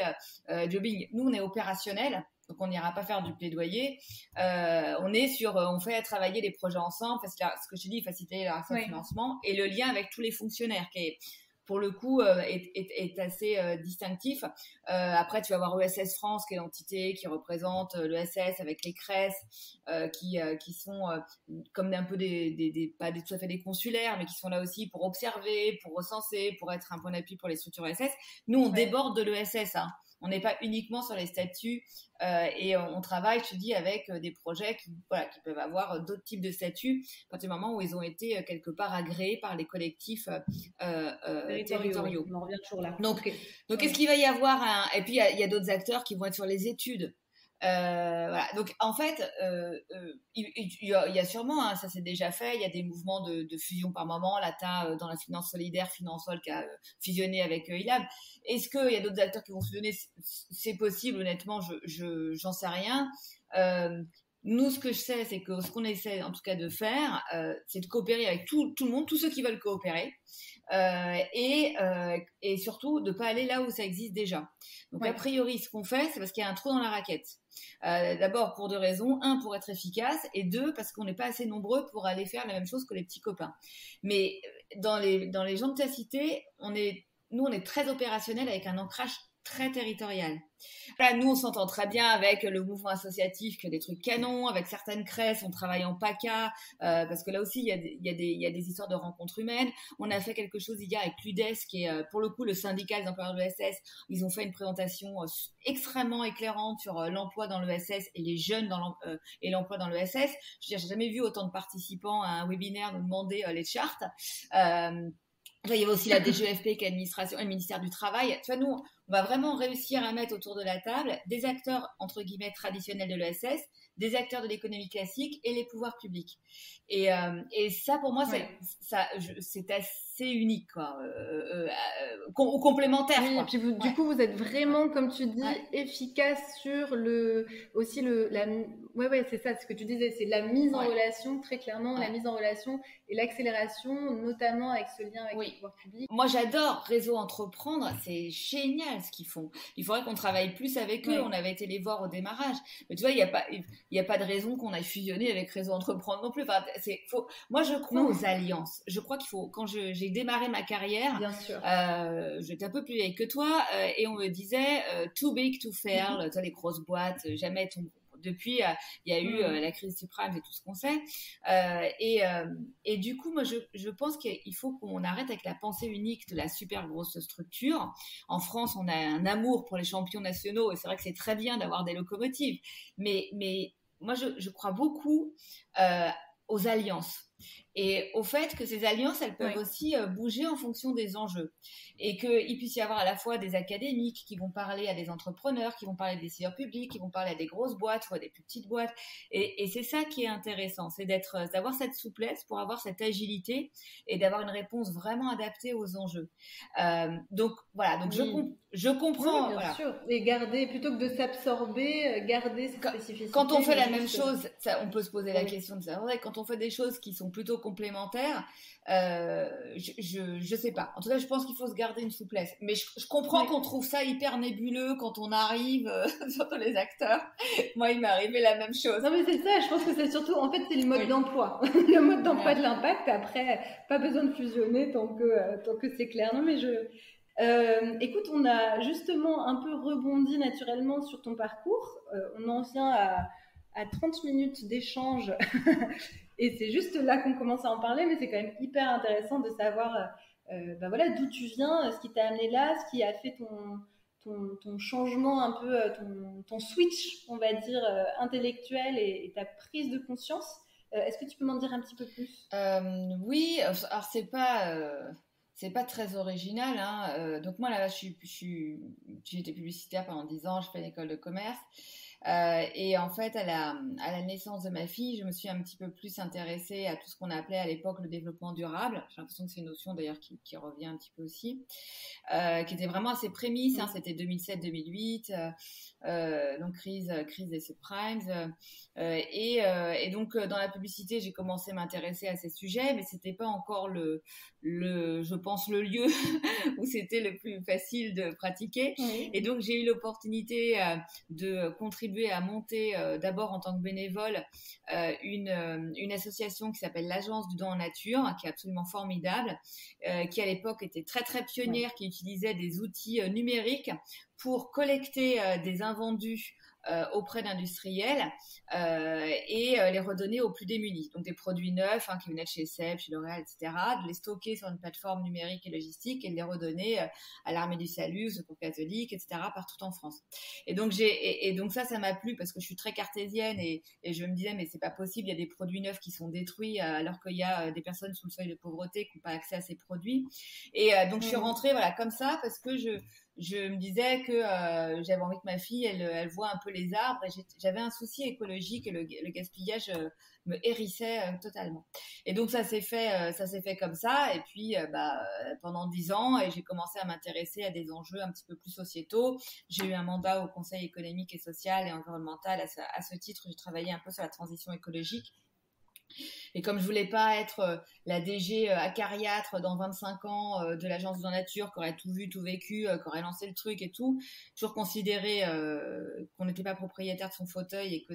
jobbing. Nous, on est opérationnel, donc on n'ira pas faire du plaidoyer. On fait travailler les projets ensemble, ce que je dis, faciliter leur accès au financement et le lien avec tous les fonctionnaires qui est, pour le coup, est assez distinctif. Après, tu vas avoir ESS France, qui est l'entité qui représente l'ESS avec les CRES, qui sont comme un peu pas tout à fait des consulaires, mais qui sont là aussi pour observer, pour recenser, pour être un point d'appui pour les structures ESS. Nous, on déborde de l'ESS. on n'est pas uniquement sur les statuts et on travaille, je te dis, avec des projets qui peuvent avoir d'autres types de statuts à partir du moment où ils ont été quelque part agréés par les collectifs territoriaux. On en revient toujours là. Donc est-ce qu'il va y avoir et puis il y a d'autres acteurs qui vont être sur les études. Voilà. Donc en fait, il y a sûrement, ça c'est déjà fait, il y a des mouvements de fusion par moment. Là, t'as dans la finance solidaire, Finansol qui a fusionné avec ILAB. Est-ce qu'il y a d'autres acteurs qui vont fusionner? C'est possible, honnêtement, j'en sais rien. Nous, ce que je sais, c'est que ce qu'on essaie en tout cas de faire, c'est de coopérer avec tout le monde, tous ceux qui veulent coopérer. Et surtout de pas aller là où ça existe déjà. Donc a priori ce qu'on fait, c'est parce qu'il y a un trou dans la raquette. D'abord pour deux raisons: un, pour être efficace, et deux, parce qu'on n'est pas assez nombreux pour aller faire la même chose que les petits copains. Mais dans les gens de ta cité, on est très opérationnel avec un ancrage très territorial. Là, nous, on s'entend très bien avec le mouvement associatif, qui a des trucs canons. Avec certaines CRES, on travaille en PACA, parce que là aussi, il y a des histoires de rencontres humaines. On a fait quelque chose hier avec l'UDES, qui est pour le coup le syndicat des employeurs de l'ESS. Ils ont fait une présentation extrêmement éclairante sur l'emploi dans l'ESS et les jeunes et l'emploi dans l'ESS. Je veux dire, j'ai jamais vu autant de participants à un webinaire nous demander les chartes. Il y avait aussi la DGEFP qui est l'administration et le ministère du Travail. Tu vois, nous, on va vraiment réussir à mettre autour de la table des acteurs, entre guillemets, traditionnels de l'ESS, des acteurs de l'économie classique et les pouvoirs publics. Et ça, pour moi, c'est assez unique, quoi, ou complémentaire. Oui, quoi. Et puis du coup, vous êtes vraiment, comme tu dis, efficace sur c'est ça, ce que tu disais, c'est la mise en relation, très clairement, la mise en relation et l'accélération, notamment avec ce lien avec le pouvoir public. Moi, j'adore Réseau Entreprendre, c'est génial ce qu'ils font. Il faudrait qu'on travaille plus avec eux. On avait été les voir au démarrage, mais tu vois, il y a pas de raison qu'on aille fusionner avec Réseau Entreprendre non plus. Enfin, moi, je crois aux alliances. Je crois qu'il faut. Quand j'ai démarré ma carrière, bien sûr, j'étais un peu plus vieille que toi, et on me disait too big to fail. Toi, les grosses boîtes, jamais depuis, il y a eu la crise subprime et tout ce qu'on sait. Et du coup, moi, je pense qu'il faut qu'on arrête avec la pensée unique de la super grosse structure. En France, on a un amour pour les champions nationaux, et c'est vrai que c'est très bien d'avoir des locomotives. Mais moi, je crois beaucoup aux alliances. Et au fait que ces alliances, elles peuvent aussi bouger en fonction des enjeux. Et qu'il puisse y avoir à la fois des académiques qui vont parler à des entrepreneurs, qui vont parler à des décideurs publics, qui vont parler à des grosses boîtes ou à des plus petites boîtes. Et c'est ça qui est intéressant, c'est d'avoir cette souplesse pour avoir cette agilité et d'avoir une réponse vraiment adaptée aux enjeux. Donc voilà, donc je comprends. Oui, bien sûr. Et garder, plutôt que de s'absorber, garder cette spécificité. Quand on fait la même chose, on peut se poser la question de ça. Quand on fait des choses qui sont plutôt complémentaires, je sais pas. En tout cas, je pense qu'il faut se garder une souplesse. Mais je comprends qu'on trouve ça hyper nébuleux quand on arrive, surtout les acteurs. Moi, il m'est arrivé la même chose. Non, mais c'est ça. Je pense que c'est surtout, en fait, c'est le mode d'emploi. Le mode d'emploi de l'impact. Après, pas besoin de fusionner tant que c'est clair. Non, mais écoute, on a justement un peu rebondi naturellement sur ton parcours. On en vient à 30 minutes d'échange et c'est juste là qu'on commence à en parler, mais c'est quand même hyper intéressant de savoir d'où tu viens, ce qui t'a amené là, ce qui a fait ton changement un peu, ton switch, on va dire, intellectuel et ta prise de conscience. Est-ce que tu peux m'en dire un petit peu plus? Oui, alors c'est pas très original, hein. Donc moi là, j'ai été publicitaire pendant 10 ans, je fais une école de commerce. Et en fait, à la naissance de ma fille, je me suis un petit peu plus intéressée à tout ce qu'on appelait à l'époque le développement durable. J'ai l'impression que c'est une notion d'ailleurs qui revient un petit peu aussi, qui était vraiment à ses prémices. Hein, c'était 2007-2008, donc crise des subprimes. Et donc dans la publicité, j'ai commencé à m'intéresser à ces sujets, mais c'était pas encore je pense le lieu où c'était le plus facile de pratiquer. Oui. Et donc j'ai eu l'opportunité de contribuer à monter d'abord en tant que bénévole une association qui s'appelle l'Agence du don en nature, qui est absolument formidable, qui à l'époque était très très pionnière, qui utilisait des outils numériques pour collecter des invendus auprès d'industriels et les redonner aux plus démunis. Donc des produits neufs qui venaient de chez Seb, chez L'Oréal, etc., de les stocker sur une plateforme numérique et logistique et de les redonner à l'Armée du Salut, au Secours catholique, etc., partout en France. Et donc, donc ça m'a plu parce que je suis très cartésienne et je me disais, mais c'est pas possible, il y a des produits neufs qui sont détruits alors qu'il y a des personnes sous le seuil de pauvreté qui n'ont pas accès à ces produits. Et donc, je suis rentrée comme ça parce que je me disais que j'avais envie que ma fille, elle voit un peu les arbres. Et j'avais un souci écologique et le gaspillage me hérissait totalement. Et donc, ça s'est fait comme ça. Et puis, pendant 10 ans, et j'ai commencé à m'intéresser à des enjeux un petit peu plus sociétaux. J'ai eu un mandat au Conseil économique et social et environnemental. À ce titre, j'ai travaillé un peu sur la transition écologique. Et comme je voulais pas être la DG acariâtre dans 25 ans de l'agence de la nature, qui aurait tout vu, tout vécu, qui aurait lancé le truc et tout, toujours considéré qu'on n'était pas propriétaire de son fauteuil et que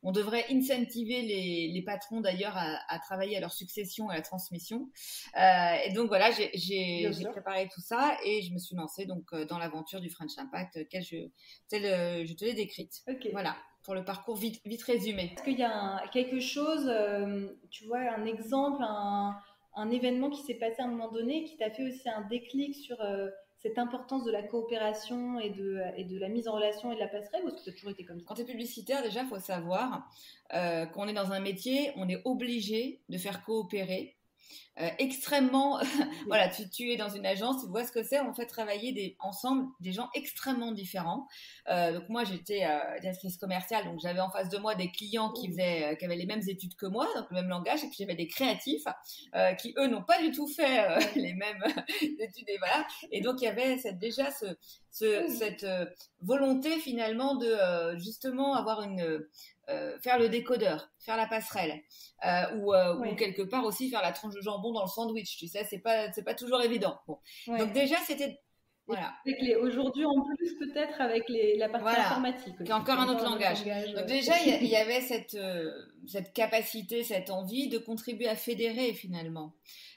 on devrait incentiver les patrons d'ailleurs à travailler à leur succession et à la transmission. Et donc voilà, j'ai préparé tout ça et je me suis lancée donc dans l'aventure du French Impact, je te l'ai décrite. Okay. Voilà. Pour le parcours vite résumé. Est-ce qu'il y a quelque chose, tu vois, un exemple, un événement qui s'est passé à un moment donné qui t'a fait aussi un déclic sur cette importance de la coopération et de la mise en relation et de la passerelle, ou est-ce que tu as toujours été comme ça? Quand tu es publicitaire, déjà, il faut savoir qu'on est dans un métier, on est obligé de faire coopérer. Extrêmement, voilà, tu es dans une agence, tu vois ce que c'est, on fait travailler ensemble des gens extrêmement différents. Donc moi j'étais directrice commerciale, donc j'avais en face de moi des clients qui avaient les mêmes études que moi, donc le même langage, et puis j'avais des créatifs qui eux n'ont pas du tout fait les mêmes études, et voilà. Et donc il y avait déjà cette volonté finalement de justement avoir faire le décodeur, faire la passerelle, ou quelque part aussi faire la tranche de jambon dans le sandwich, tu sais, c'est pas toujours évident. Bon. Ouais. Donc déjà c'était voilà. Aujourd'hui en plus peut-être avec la partie informatique aussi, qui est encore un autre langage. Donc déjà il y avait cette capacité, cette envie de contribuer à fédérer finalement.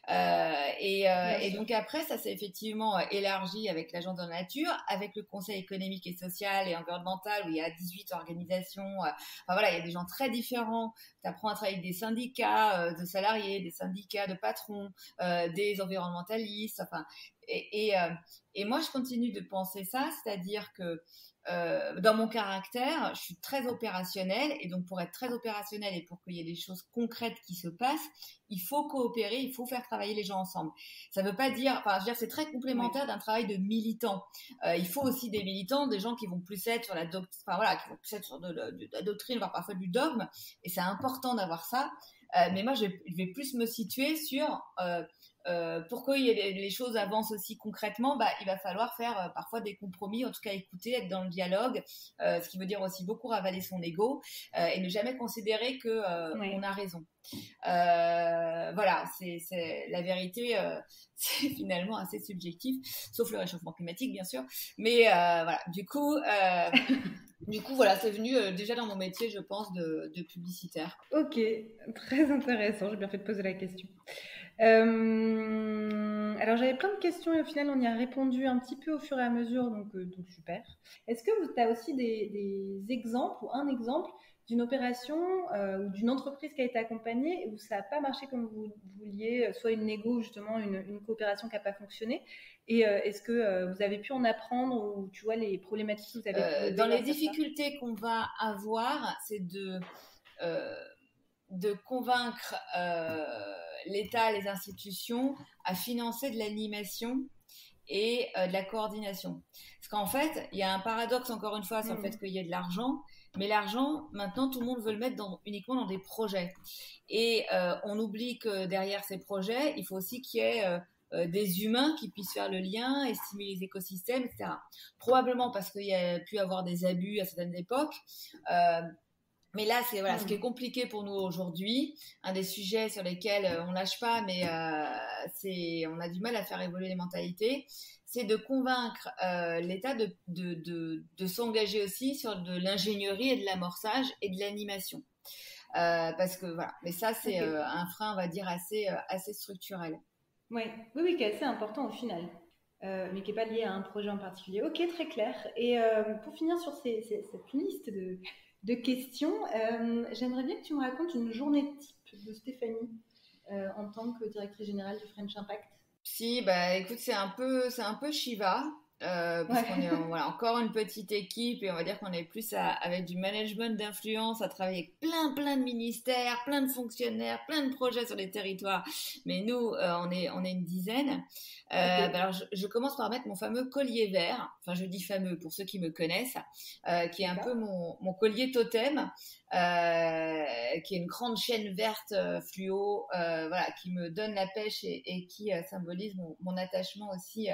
Et donc après ça s'est effectivement élargi avec l'Agence de la nature, avec le Conseil économique et social et environnemental où il y a 18 organisations. Voilà, il y a des gens très différents. Tu apprends à travailler avec des syndicats de salariés, des syndicats de patrons, des environnementalistes. Enfin, et moi je continue de penser ça, c'est-à-dire que dans mon caractère, je suis très opérationnelle et donc pour être très opérationnelle et pour qu'il y ait des choses concrètes qui se passent, il faut coopérer, il faut faire travailler les gens ensemble. Ça veut pas dire, je veux dire, c'est très complémentaire d'un travail de militant. Il faut aussi des militants, des gens qui vont plus être sur qui vont plus être sur de la doctrine, voire parfois du dogme, et c'est important d'avoir ça. Mais moi, je vais plus me situer sur pour que les choses avancent aussi concrètement, il va falloir faire parfois des compromis, en tout cas écouter, être dans le dialogue, ce qui veut dire aussi beaucoup ravaler son ego et ne jamais considérer que on a raison. Voilà, c'est la vérité, c'est finalement assez subjectif, sauf le réchauffement climatique bien sûr, mais voilà, du coup voilà, c'est venu déjà dans mon métier, je pense, de publicitaire. Ok, très intéressant, j'ai bien fait de poser la question. Alors j'avais plein de questions et au final on y a répondu un petit peu au fur et à mesure, donc super. Est-ce que tu as aussi des exemples ou un exemple d'une opération ou d'une entreprise qui a été accompagnée et où ça n'a pas marché comme vous vouliez, soit une négo ou justement une coopération qui n'a pas fonctionné? Et est-ce que vous avez pu en apprendre ou tu vois les problématiques que vous avez dans les difficultés qu'on va avoir, c'est de convaincre l'État, les institutions à financer de l'animation et de la coordination. Parce qu'en fait, il y a un paradoxe encore une fois sur le fait qu'il y ait de l'argent, mais l'argent, maintenant, tout le monde veut le mettre uniquement dans des projets. Et on oublie que derrière ces projets, il faut aussi qu'il y ait des humains qui puissent faire le lien, estimer les écosystèmes, etc. Probablement parce qu'il y a pu avoir des abus à certaines époques. Mais là, c'est ce qui est compliqué pour nous aujourd'hui. Un des sujets sur lesquels on lâche pas, mais on a du mal à faire évoluer les mentalités, c'est de convaincre l'État de s'engager aussi sur de l'ingénierie et de l'amorçage et de l'animation. Parce que voilà, mais ça c'est un frein, on va dire assez structurel. Oui, qui est assez important au final. mais qui n'est pas liée à un projet en particulier. Ok, très clair. Et pour finir sur cette liste de questions, j'aimerais bien que tu me racontes une journée type de Stéphanie en tant que directrice générale du French Impact. Si, écoute, c'est un peu Shiva. Parce qu'on est voilà, encore une petite équipe et on va dire qu'on est plus avec du management d'influence, à travailler avec plein de ministères, plein de fonctionnaires, plein de projets sur les territoires. Mais nous, on est une dizaine. Alors, je commence par mettre mon fameux collier vert. Enfin, je dis fameux pour ceux qui me connaissent, qui est un peu mon collier totem. Qui est une grande chaîne verte fluo, voilà, qui me donne la pêche et qui symbolise mon attachement aussi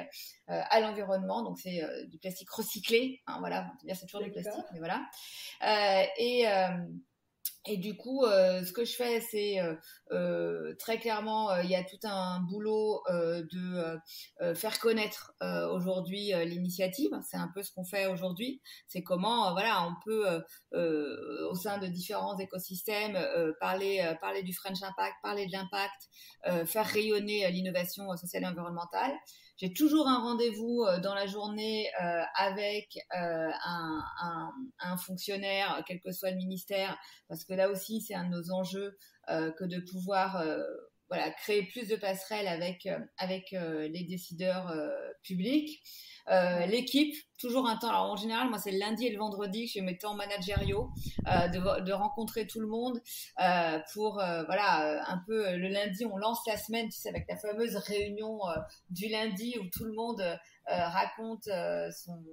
à l'environnement. Donc c'est du plastique recyclé, hein, voilà, c'est toujours du plastique, mais voilà. Et du coup, ce que je fais, c'est très clairement, il y a tout un boulot de faire connaître aujourd'hui l'initiative. C'est un peu ce qu'on fait aujourd'hui. C'est comment, voilà, on peut au sein de différents écosystèmes parler du French Impact, parler de l'impact, faire rayonner l'innovation sociale et environnementale. J'ai toujours un rendez-vous dans la journée avec un fonctionnaire, quel que soit le ministère, parce que là aussi, c'est un de nos enjeux que de pouvoir voilà, créer plus de passerelles avec les décideurs publics. L'équipe, toujours un temps. Alors en général, moi c'est le lundi et le vendredi que j'ai mes temps managériaux, de rencontrer tout le monde pour voilà, un peu le lundi on lance la semaine, tu sais, avec la fameuse réunion du lundi où tout le monde raconte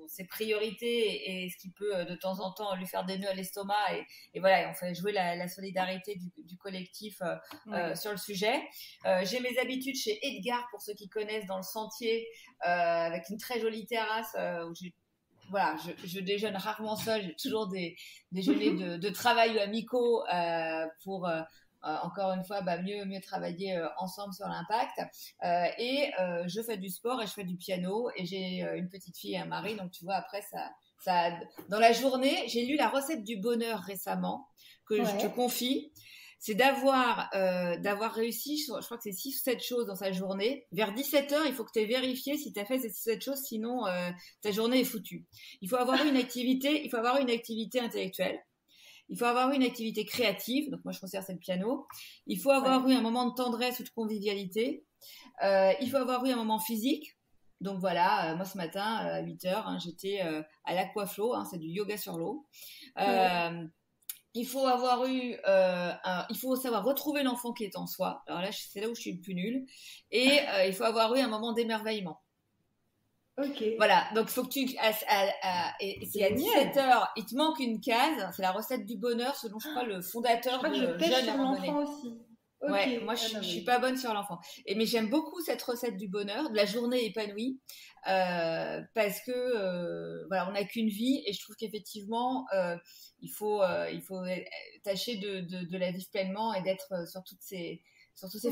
ses priorités et ce qui peut de temps en temps lui faire des nœuds à l'estomac et voilà, on fait jouer la solidarité du collectif sur le sujet. J'ai mes habitudes chez Edgar, pour ceux qui connaissent, dans le Sentier, avec une très jolie terrasse où voilà, je déjeune rarement seule, j'ai toujours des déjeuners de travail amicaux pour encore une fois mieux travailler ensemble sur l'impact. Je fais du sport et je fais du piano et j'ai une petite fille et un mari, donc tu vois, après ça dans la journée, j'ai lu la recette du bonheur récemment que je te confie. C'est d'avoir réussi, je crois que c'est 6 ou 7 choses dans sa journée. Vers 17h, il faut que tu aies vérifié si tu as fait ces 6 ou 7 choses, sinon ta journée est foutue. Il faut avoir une activité intellectuelle. Il faut avoir eu une activité créative, donc moi je considère c'est le piano. Il faut avoir eu un moment de tendresse ou de convivialité. Il faut avoir eu un moment physique. Donc voilà, moi ce matin à 8h, j'étais à l'Aquaflow, c'est du yoga sur l'eau. Il faut avoir eu, il faut savoir retrouver l'enfant qui est en soi. Alors là, c'est là où je suis le plus nulle. Et il faut avoir eu un moment d'émerveillement. Ok. Voilà, donc il faut que tu... et si à 17h, il te manque une case, c'est la recette du bonheur, selon, je crois, le fondateur de Jeunes à Randonnée. L'enfant aussi. Okay. Ouais, moi je suis pas bonne sur l'enfant. Mais j'aime beaucoup cette recette du bonheur, de la journée épanouie, parce que voilà, on n'a qu'une vie et je trouve qu'effectivement il faut tâcher de la vivre pleinement et d'être sur tous ces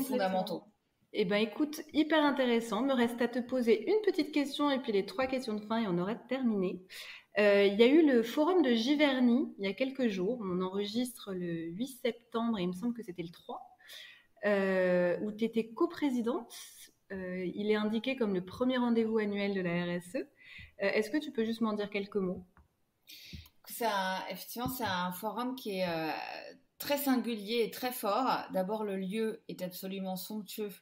fondamentaux. Eh ben écoute, hyper intéressant. Me reste à te poser une petite question et puis les 3 questions de fin et on aurait terminé. Il y a eu le forum de Giverny il y a quelques jours. On enregistre le 8 septembre et il me semble que c'était le 3. Où tu étais coprésidente. Il est indiqué comme le premier rendez-vous annuel de la RSE. Est-ce que tu peux juste m'en dire quelques mots ? Effectivement, c'est un forum qui est très singulier et très fort. D'abord, le lieu est absolument somptueux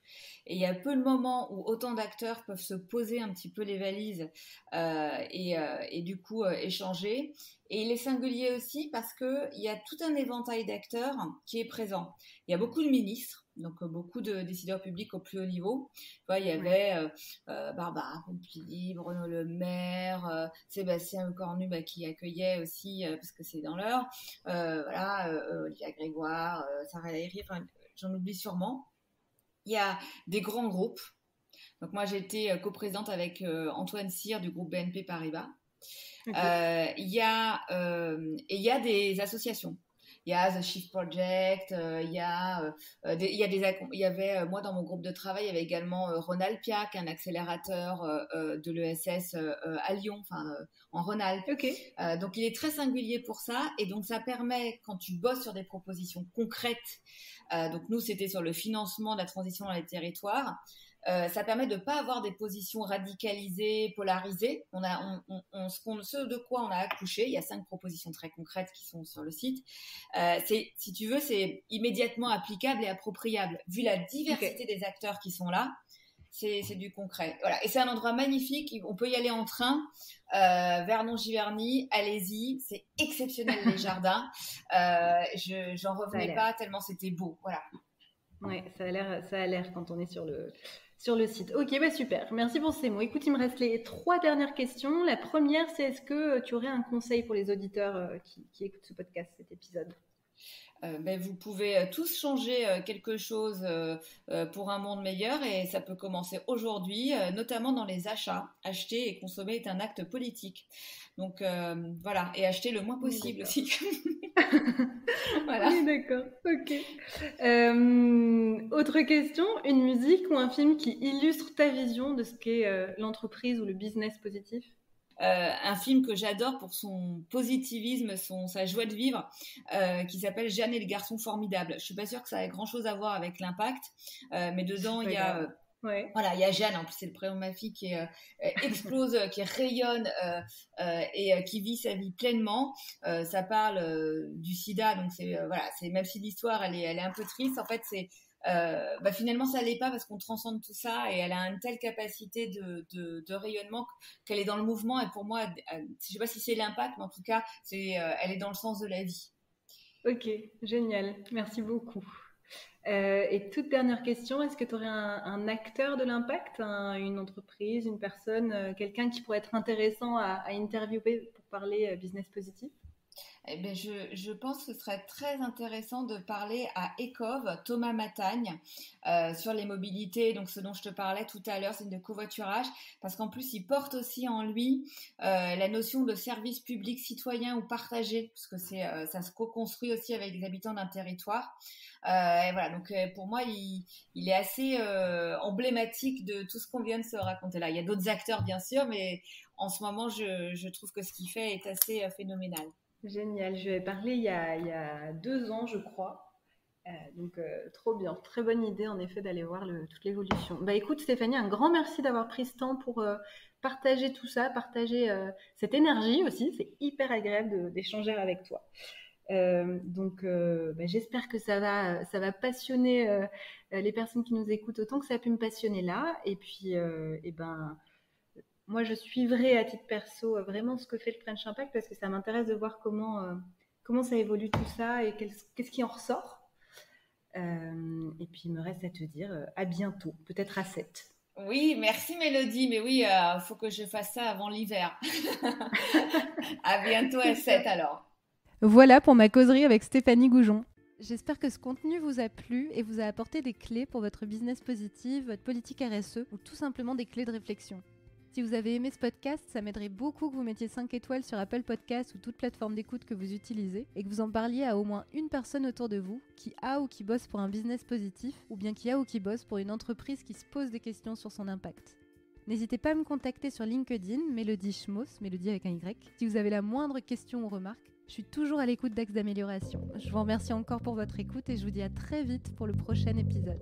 et il y a peu de moments où autant d'acteurs peuvent se poser un petit peu les valises et du coup échanger. Et il est singulier aussi parce qu'il y a tout un éventail d'acteurs qui est présent. Il y a beaucoup de ministres, donc beaucoup de décideurs publics au plus haut niveau. Il y avait Barbara Pompili, Bruno Le Maire, Sébastien Lecornu qui accueillait aussi, parce que c'est dans l'heure, Olivia Grégoire, Sarah Lahiri, j'en oublie sûrement. Il y a des grands groupes. Donc moi, j'étais coprésidente avec Antoine Cyr du groupe BNP Paribas. Okay. Il y a des associations. Il y a The Shift Project, il y avait moi dans mon groupe de travail, il y avait également Rhône-Alpia, qui est un accélérateur de l'ESS à Lyon, en Rhône-Alpes. Okay. Donc il est très singulier pour ça, et donc ça permet, quand tu bosses sur des propositions concrètes, donc nous c'était sur le financement de la transition dans les territoires, Ça permet de ne pas avoir des positions radicalisées, polarisées. Ce de quoi on a accouché, il y a 5 propositions très concrètes qui sont sur le site. Si tu veux, c'est immédiatement applicable et appropriable. Vu la diversité des acteurs qui sont là, c'est du concret. Voilà. Et c'est un endroit magnifique. On peut y aller en train. Vernon-Giverny, allez-y. C'est exceptionnel les jardins. J'en revenais pas tellement c'était beau. Voilà. Ouais, ça a l'air quand on est sur le site. Ok, super. Merci pour ces mots. Écoute, il me reste les 3 dernières questions. La première, c'est est-ce que tu aurais un conseil pour les auditeurs qui écoutent ce podcast, cet épisode? Vous pouvez tous changer quelque chose pour un monde meilleur et ça peut commencer aujourd'hui, notamment dans les achats. Acheter et consommer est un acte politique. Donc voilà, et acheter le moins possible aussi. Voilà. Oui, d'accord, ok. Autre question, une musique ou un film qui illustre ta vision de ce qu'est l'entreprise ou le business positif? Un film que j'adore pour son positivisme, sa joie de vivre, qui s'appelle Jeanne et le garçon formidable. Je suis pas sûre que ça ait grand chose à voir avec l'impact, mais dedans il y a voilà, il y a Jeanne, en plus c'est le prénom de ma fille qui explose, qui rayonne et qui vit sa vie pleinement. Ça parle du sida, donc c'est même si l'histoire elle est un peu triste, en fait c'est finalement ça l'est pas parce qu'on transcende tout ça et elle a une telle capacité de rayonnement qu'elle est dans le mouvement et pour moi je sais pas si c'est l'impact mais en tout cas elle est dans le sens de la vie. Ok, génial, merci beaucoup. Et toute dernière question, est-ce que tu aurais un acteur de l'impact, une entreprise, une personne, quelqu'un qui pourrait être intéressant à interviewer pour parler business positif? Eh bien, je pense que ce serait très intéressant de parler à Ecov, Thomas Matagne, sur les mobilités, donc ce dont je te parlais tout à l'heure, c'est de covoiturage, parce qu'en plus, il porte aussi en lui la notion de service public citoyen ou partagé, parce que ça se co-construit aussi avec les habitants d'un territoire. Et voilà, donc pour moi, il est assez emblématique de tout ce qu'on vient de se raconter là. Il y a d'autres acteurs, bien sûr, mais en ce moment, je trouve que ce qu'il fait est assez phénoménal. Génial, je lui ai parlé il y a 2 ans, je crois. Donc, trop bien. Très bonne idée, en effet, d'aller voir toute l'évolution. Écoute, Stéphanie, un grand merci d'avoir pris ce temps pour partager tout ça, partager cette énergie aussi. C'est hyper agréable d'échanger avec toi. Donc, j'espère que ça va passionner les personnes qui nous écoutent autant que ça a pu me passionner là. Et puis, moi, je suivrai à titre perso vraiment ce que fait le French Impact parce que ça m'intéresse de voir comment ça évolue tout ça et qu'est-ce qui en ressort. Et puis, il me reste à te dire à bientôt, peut-être à 7. Oui, merci Mélodie, mais oui, faut que je fasse ça avant l'hiver. À bientôt à 7 alors. Voilà pour ma causerie avec Stéphanie Goujon. J'espère que ce contenu vous a plu et vous a apporté des clés pour votre business positif, votre politique RSE ou tout simplement des clés de réflexion. Si vous avez aimé ce podcast, ça m'aiderait beaucoup que vous mettiez 5 étoiles sur Apple Podcasts ou toute plateforme d'écoute que vous utilisez et que vous en parliez à au moins une personne autour de vous qui a ou qui bosse pour un business positif ou bien qui a ou qui bosse pour une entreprise qui se pose des questions sur son impact. N'hésitez pas à me contacter sur LinkedIn, Mélodie Schmoss, Mélodie avec un Y, si vous avez la moindre question ou remarque. Je suis toujours à l'écoute d'axes d'amélioration. Je vous remercie encore pour votre écoute et je vous dis à très vite pour le prochain épisode.